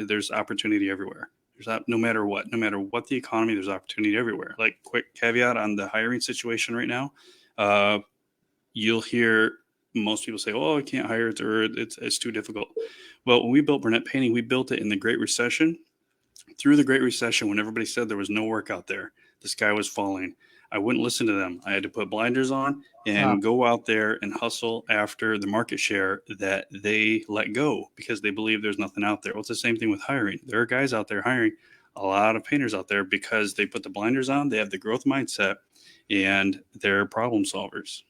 there's opportunity everywhere. No matter what the economy, there's opportunity everywhere. Like, quick caveat on the hiring situation right now, uh, you'll hear most people say, "Oh, I can't hire it, or it's too difficult." Well, when we built Burnett Painting, we built it in the Great Recession. Through the Great Recession, when everybody said there was no work out there, the sky was falling, I wouldn't listen to them. I had to put blinders on Uh, and go out there and hustle after the market share that they let go because they believe there's nothing out there. Well, it's the same thing with hiring. There are guys out there hiring, a lot of painters out there, because they put the blinders on, they have the growth mindset, and they're problem solvers.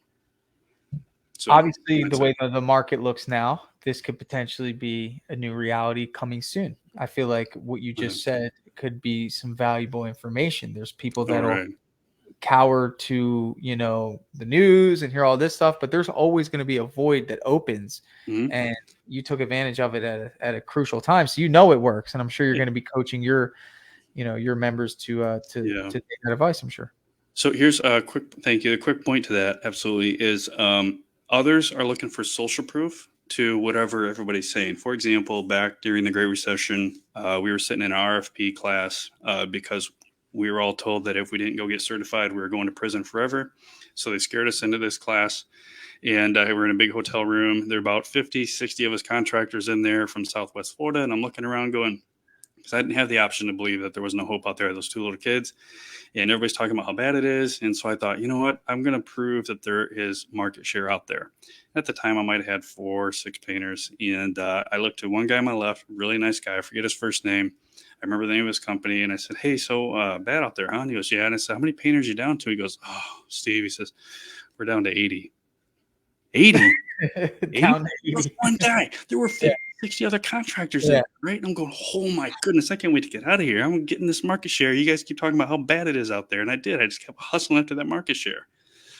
So, Obviously, the mindset. way the market looks now, this could potentially be a new reality coming soon. I feel like what you Yeah. just said could be some valuable information. There's people All that'll right. cower to the news and hear all this stuff, but there's always going to be a void that opens, Mhm. and you took advantage of it at a crucial time, so it works, and I'm sure you're going to be coaching your members to Yeah. take that advice, I'm sure. So here's a quick thank you. A quick point to that absolutely is others are looking for social proof to whatever everybody's saying. For example, back during the Great Recession, we were sitting in an RFP class because we were all told that if we didn't go get certified, we were going to prison forever. So they scared us into this class. And we're in a big hotel room. There are about 50, 60 of us contractors in there from Southwest Florida. And I'm looking around going, because I didn't have the option to believe that there was no hope out there. Those two little kids, and everybody's talking about how bad it is. And so I thought, you know what? I'm going to prove that there is market share out there. At the time, I might have had 4 or 6 painters. And I looked to one guy on my left, really nice guy. I forget his first name. I remember the name of his company. And I said, "Hey, so bad out there, huh?" And he goes, "Yeah." And I said, "How many painters are you down to?" He goes, "Oh, Steve," he says, "we're down to 80. 80? 80? Down to There was 80. one guy. There were Yeah, 50, 60 other contractors in yeah, there, right?" And I'm going, "Oh my goodness, I can't wait to get out of here. I'm getting this market share. You guys keep talking about how bad it is out there." And I did. I just kept hustling after that market share.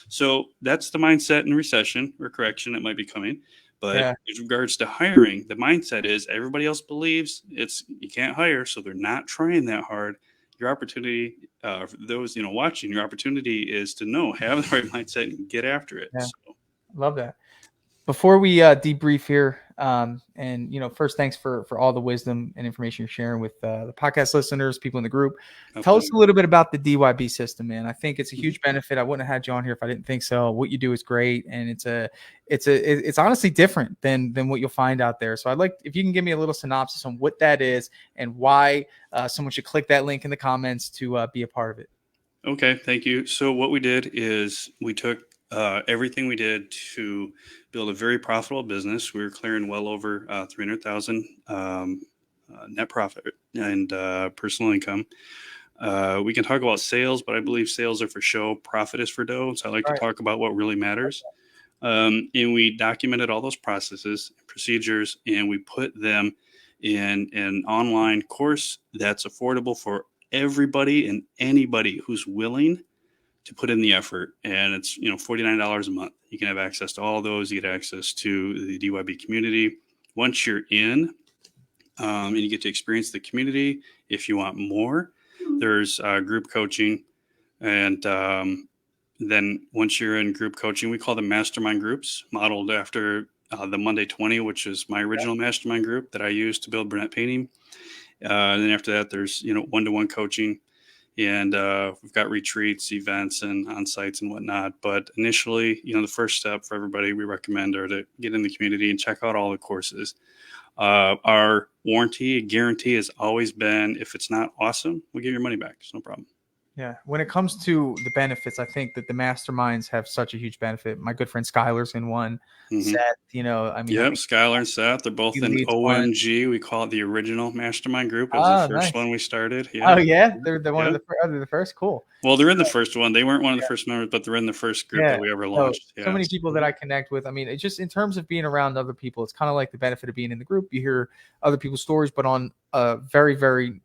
So that's the mindset in recession or correction that might be coming. But yeah. in regards to hiring, the mindset is everybody else believes you can't hire, so they're not trying that hard. Your opportunity, for those watching, your opportunity is to have the right mindset and get after it. Yeah, So, love that. Before we debrief here, and first, thanks for all the wisdom and information you're sharing with the podcast listeners, people in the group. Tell us absolutely. a little bit about the DYB system, man. I think it's a Mhm. huge benefit. I wouldn't have had you on here if I didn't think so. What you do is great, and it's honestly different than what you'll find out there. So I'd like if you can give me a little synopsis on what that is and why someone should click that link in the comments to be a part of it. Okay, thank you. So what we did is we took everything we did to build a very profitable business. We were clearing well over 300,000 net profit and personal income. We can talk about sales, but I believe sales are for show, profit is for dough. So I like to Right. talk about what really matters. And we documented all those processes, procedures, and we put them in an online course that's affordable for everybody and anybody who's willing to put in the effort. And it's $49 a month. You can have access to all those. You get access to the DYB community. Once you're in, and you get to experience the community. If you want more, there's group coaching, and then once you're in group coaching, we call them mastermind groups, modeled after the Monday 20, which is my original mastermind group that I used to build Burnett Painting. And then after that, there's, one-to-one coaching, and we've got retreats, events, and on-sites and whatnot. But initially, the first step for everybody we recommend are to get in the community and check out all the courses. Our warranty guarantee has always been, if it's not awesome, we give your money back. It's no problem. Yeah. When it comes to the benefits, I think that the masterminds have such a huge benefit. My good friend Skylar's in one. Seth, Yep, Skylar and Seth, they're both in OMG. We call it the original mastermind group. It was the first one we started. Yeah. Oh yeah, they're one of the first. Cool. Well, they're in the first one. They weren't one of the first members, but they're in the first group that we ever launched. So many people that I connect with. I mean, it's just in terms of being around other people, it's kind of like the benefit of being in the group. You hear other people's stories, but on a very, very,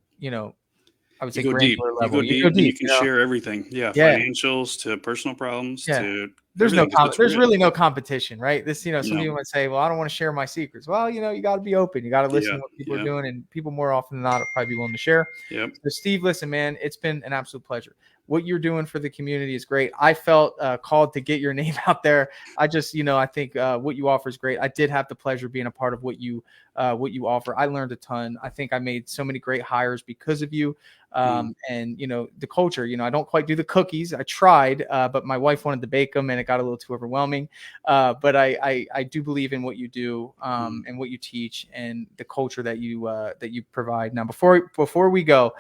I would say granular level. You go deep. You can share everything. Yeah. Financials to personal problems to there's really no competition, right? This, some people might say, well, I don't want to share my secrets. Well, you got to be open. You got to listen to what people are doing, and people more often than not will probably be willing to share. Yep. So Steve, listen, man, it's been an absolute pleasure. What you're doing for the community is great. I felt called to get your name out there. I just, I think what you offer is great. I did have the pleasure of being a part of what you offer. I learned a ton. I think I made so many great hires because of you. And the culture, I don't quite do the cookies. I tried, but my wife wanted to bake them and it got a little too overwhelming. But I do believe in what you do, and what you teach and the culture that you provide. Now, before we go,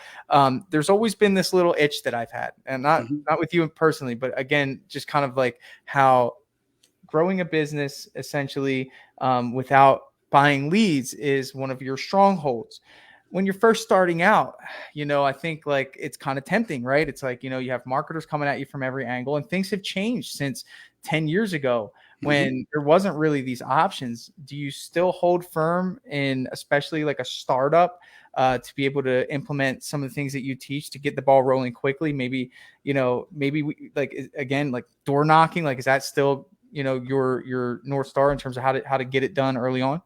there's always been this little itch that I've had, and not with you personally, but again, just kind of like how growing a business essentially, without buying leads is one of your strongholds. When you're first starting out, I think like it's kind of tempting, right? It's like, you have marketers coming at you from every angle, and things have changed since 10 years ago when there wasn't really these options. Do you still hold firm in, especially like a startup, to be able to implement some of the things that you teach to get the ball rolling quickly? Maybe we, like, again, like door knocking, like, is that still, your North Star in terms of how to get it done early on?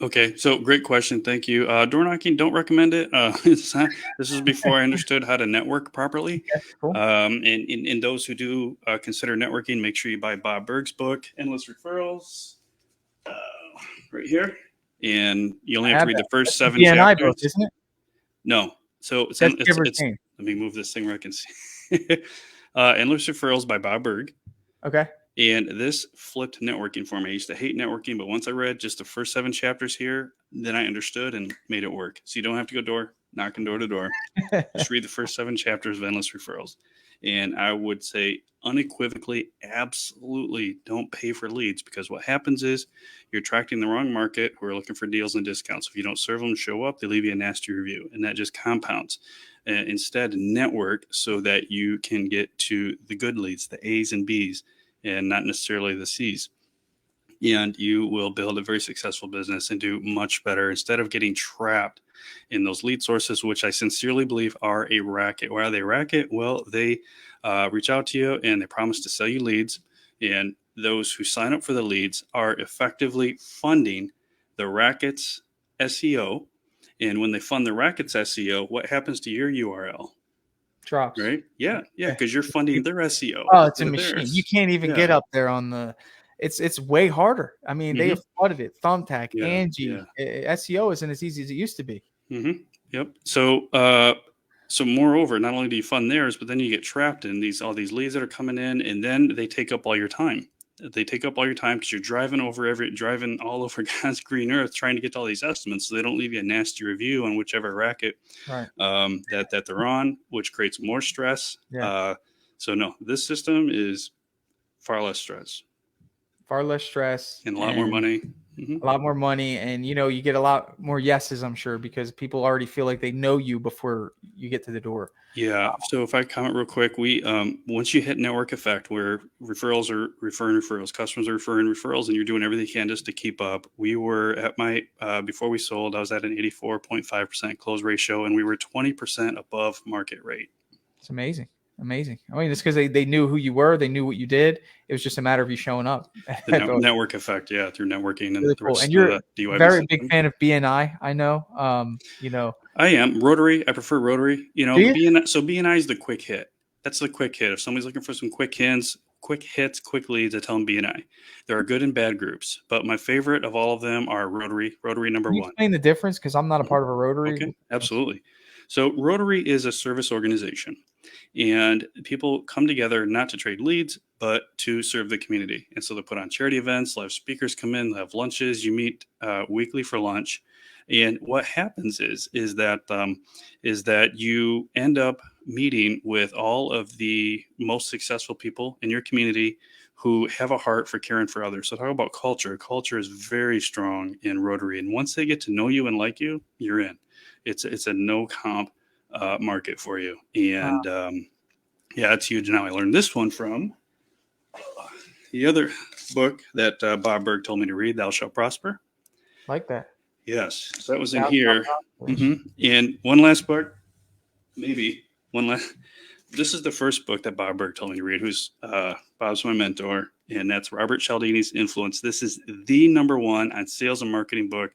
Okay, so great question. Thank you. Door knocking, don't recommend it. This is before I understood how to network properly. Yeah, cool. And those who do consider networking, make sure you buy Bob Berg's book, Endless Referrals, right here. And you only have to read the first 7 chapters. Book, isn't it? No. So it's let me move this thing where I can see. Endless Referrals by Bob Berg. Okay. And this flipped networking for me. I used to hate networking, but once I read just the first 7 chapters here, then I understood and made it work. So you don't have to go knocking door to door. Just read the first 7 chapters of Endless Referrals. And I would say unequivocally, absolutely don't pay for leads, because what happens is you're attracting the wrong market who are looking for deals and discounts. If you don't serve them, show up, they leave you a nasty review, and that just compounds. Instead, network so that you can get to the good leads, the A's and B's, and not necessarily the C's. And you will build a very successful business and do much better instead of getting trapped in those lead sources, which I sincerely believe are a racket. Why are they a racket? Well, they reach out to you and they promise to sell you leads. And those who sign up for the leads are effectively funding the racket's SEO. And when they fund the racket's SEO, what happens to your URL? Drops. Right? Yeah, because you're funding their SEO. Oh, it's a machine. You can't even get up there on the. It's way harder. I mean, they have flooded it. Thumbtack, Angie, SEO isn't as easy as it used to be. Yep. So, moreover, not only do you fund theirs, but then you get trapped in all these leads that are coming in, and then they take up all your time. They take up all your time because you're driving all over God's green earth trying to get to all these estimates, so they don't leave you a nasty review on whichever racket that they're on, which creates more stress. So no, this system is far less stress. And a lot more money. A lot more money, and you get a lot more yeses, I'm sure, because people already feel like they know you before you get to the door. Yeah. So if I comment real quick, we once you hit network effect, where referrals are referring referrals, customers are referring referrals, and you're doing everything you can just to keep up. We were at my before we sold, I was at an 84.5% close ratio, and we were 20% above market rate. It's amazing. I mean, it's because they knew who you were, they knew what you did. It was just a matter of you showing up. The network effect, through networking and really cool. And you're a very big fan of BNI, I know. I am Rotary. I prefer Rotary. BNI is the quick hit. That's the quick hit. If somebody's looking for some quick hits, quick hits, quick leads. I tell them BNI. There are good and bad groups, but my favorite of all of them are Rotary number Can you one. explain the difference? Because I'm not a Mhm. part of a Rotary. Okay, absolutely. So Rotary is a service organization, and people come together not to trade leads, but to serve the community. And so they put on charity events, they'll have speakers come in, they'll have lunches. You meet weekly for lunch, and what happens is that you end up meeting with all of the most successful people in your community who have a heart for caring for others. So talk about culture. Culture is very strong in Rotary, and once they get to know you and like you, you're in. It's a no comp market for you, and yeah, it's huge. Now I learned this one from the other book that Bob Berg told me to read, "Thou Shalt Prosper." Like that. Yes, so that was in Thou shalt here. prosper. And one last book, maybe one last. This is the first book that Bob Berg told me to read. Who's Bob's my mentor, and that's Robert Cialdini's Influence. This is the number one on sales and marketing book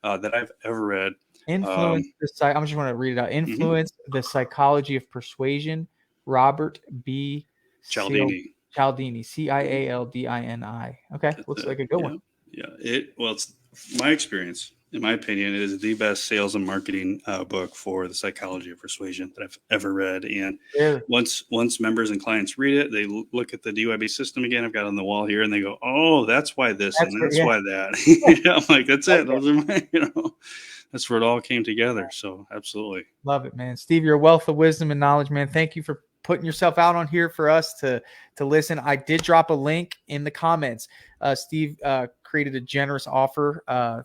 that I've ever read. Influence I'm just want to read it out. Influence the Psychology of Persuasion. Robert B. Cialdini. Cialdini. Cialdini. Okay, looks like a good one. Yeah. It's my experience. In my opinion, it is the best sales and marketing book for the psychology of persuasion that I've ever read. And Really? once members and clients read it, they look at the DYB system again. I've got it on the wall here, and they go, "Oh, that's why this, and that's why that." Yeah, I'm like, "That's it. Those are my, that's where it all came together." So, absolutely, love it, man. Steve, you're a wealth of wisdom and knowledge, man. Thank you for putting yourself out on here for us to listen. I did drop a link in the comments. Steve created a generous offer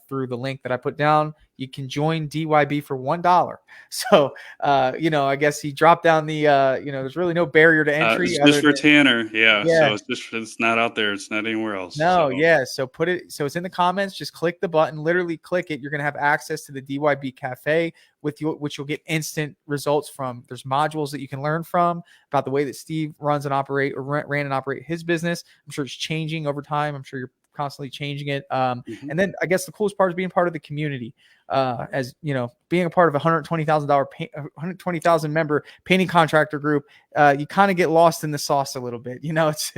through the link that I put down. You can join DYB for $1. So, I guess he dropped down the, there's really no barrier to entry. it's just for Tanner. Yeah. So it's not out there. It's not anywhere else. No, yeah. So put it. So it's in the comments. Just click the button. Literally click it. You're gonna have access to the DYB Cafe which you'll get instant results from. There's modules that you can learn from about the way that Steve runs and ran and operate his business. I'm sure it's changing over time. I'm sure you're constantly changing it. And then I guess the coolest part is being part of the community. As you know, being a part of a $120,000 member painting contractor group, you kind of get lost in the sauce a little bit. It's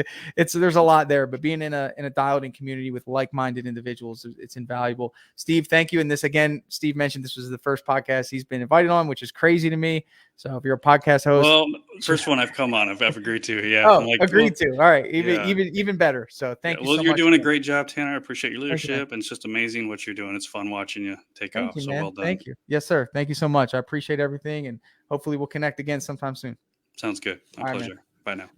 there's a lot there, but being in a dialed in community with like-minded individuals, it's invaluable. Steve, thank you. And this again, Steve mentioned this was the first podcast he's been invited on, which is crazy to me. So if you're a podcast host, well, first one I've come on, I've agreed to. Yeah. Oh, agreed to. All right. Even better. So thank you so much. Well, you're doing a great job, Tanner. I appreciate your leadership, and it's just amazing what you're doing. It's fun watching you take off. So well done. Thank you. Yes, sir. Thank you so much. I appreciate everything, and hopefully we'll connect again sometime soon. Sounds good. My pleasure. Bye now.